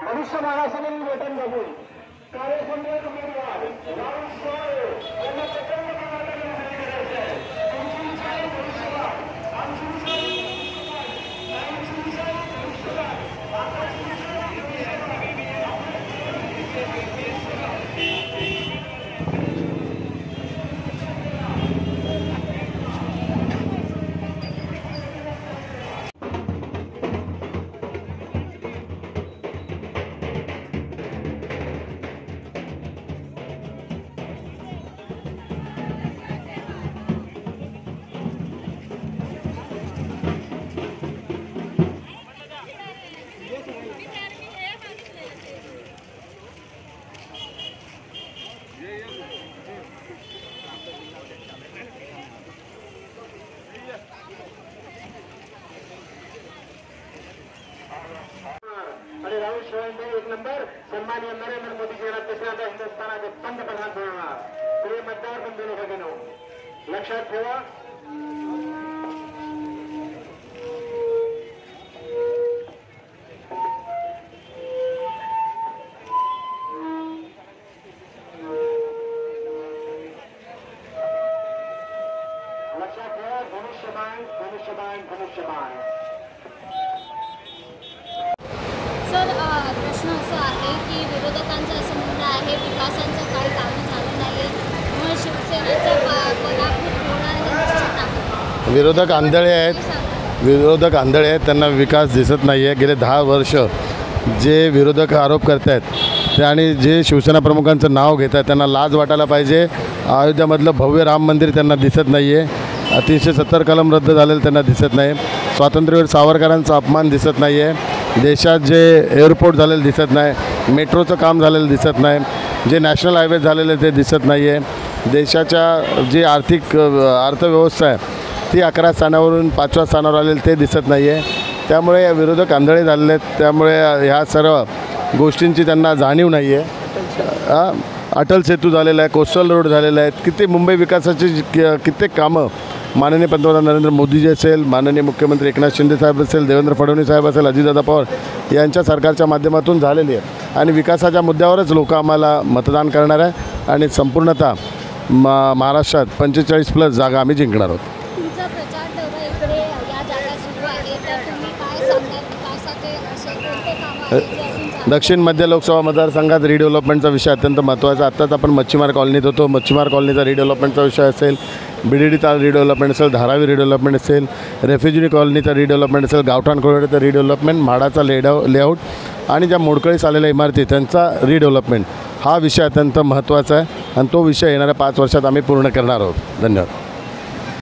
भविष्य महाराष्ट्रातील वेतन बघून कार्यसंघात उमेदवार राहुल सोळे यांना प्रचंड प्रमाणात विनंती करायची आहे. आणि राहुल शेवाळे एक नंबर सन्माननीय नरेंद्र मोदी जी तिसऱ्या हिंदुस्थानाचे पंतप्रधान होणार. प्रिय मतदार बंधू भगिनींनो, लक्षात ठेवा धनुष्यबाण धनुष्यबाण धनुष्यबाण. सर, प्रश्न असा आहे की विरोधकांचं असं म्हणणं आहे विकासांचं काही काम झालं नाही, त्यामुळे शिवसेनेचा पराभूत होणार हे निश्चित आहे. विरोधक आंधळे आहेत, त्यांना विकास दिसत नाही आहे. गेले 10 वर्ष जे विरोधक आरोप करत आहेत ते आणि जे शिवसेना प्रमुखांचं नाव घेत आहेत त्यांना लाज वाटायला पाहिजे. अयोध्यामधलं भव्य राम मंदिर त्यांना दिसत नाही आहे. 370 कलम रद्द झालेलं त्यांना दिसत नाही. स्वातंत्र्यवीर सावरकरांचा अपमान दिसत नाही आहे. देशात जे एअरपोर्ट झालेलं दिसत नाही, मेट्रोचं काम झालेलं दिसत नाही, जे नॅशनल हायवे झालेले ते दिसत नाही आहे. देशाच्या जी अर्थव्यवस्था आहे ती 11 स्थानावरून 5व्या स्थानावर आलेली ते दिसत नाही आहे. त्यामुळे या विरोधक आंधळे झालेले आहेत. त्यामुळे ह्या सर्व गोष्टींची त्यांना जाणीव नाही आहे. अटल सेतू झालेला आहे, कोस्टल रोड झालेला आहे, किती मुंबई विकासाची कित्येक कामं माननीय पंतप्रधान नरेंद्र मोदीजी असेल, माननीय मुख्यमंत्री एकनाथ शिंदे साहेब असेल, देवेंद्र फडणवीस साहेब असेल, अजितदादा पवार यांच्या सरकारच्या माध्यमातून झालेली आहे. आणि विकासाच्या मुद्द्यावरच लोक आम्हाला मतदान करणार आहे आणि संपूर्णतः महाराष्ट्रात 45+ जागा आम्ही जिंकणार आहोत. तुमचा प्रचार दौरा इकडे या जागा सुरू आहे, तर तुम्ही काय सांगणार विकासाचे असे कोणते कामं आहेत जे अजून दक्षिण मध्य लोकसभा मतदारसंघात रिडेव्हलपमेंटचा विषय अत्यंत महत्त्वाचा. आत्ताच आपण मच्छीमार कॉलनीत होतो. मच्छीमार कॉलनीचा रिडेव्हलपमेंटचा विषय असेल, BDD ताल रिडेव्हलपमेंट असेल, धारावी रिडेव्हलपमेंट असेल, रेफ्युजी कॉलनीचा रिडेव्हलपमेंट असेल, गावठाण कोळवाडीचं रिडेव्हलपमेंट, म्हाडाचा लेआउट आणि ज्या मोडकळीस आलेल्या इमारती त्यांचा रिडेव्हलपमेंट हा विषय अत्यंत महत्त्वाचा आहे आणि तो विषय येणाऱ्या 5 वर्षात आम्ही पूर्ण करणार आहोत. धन्यवाद.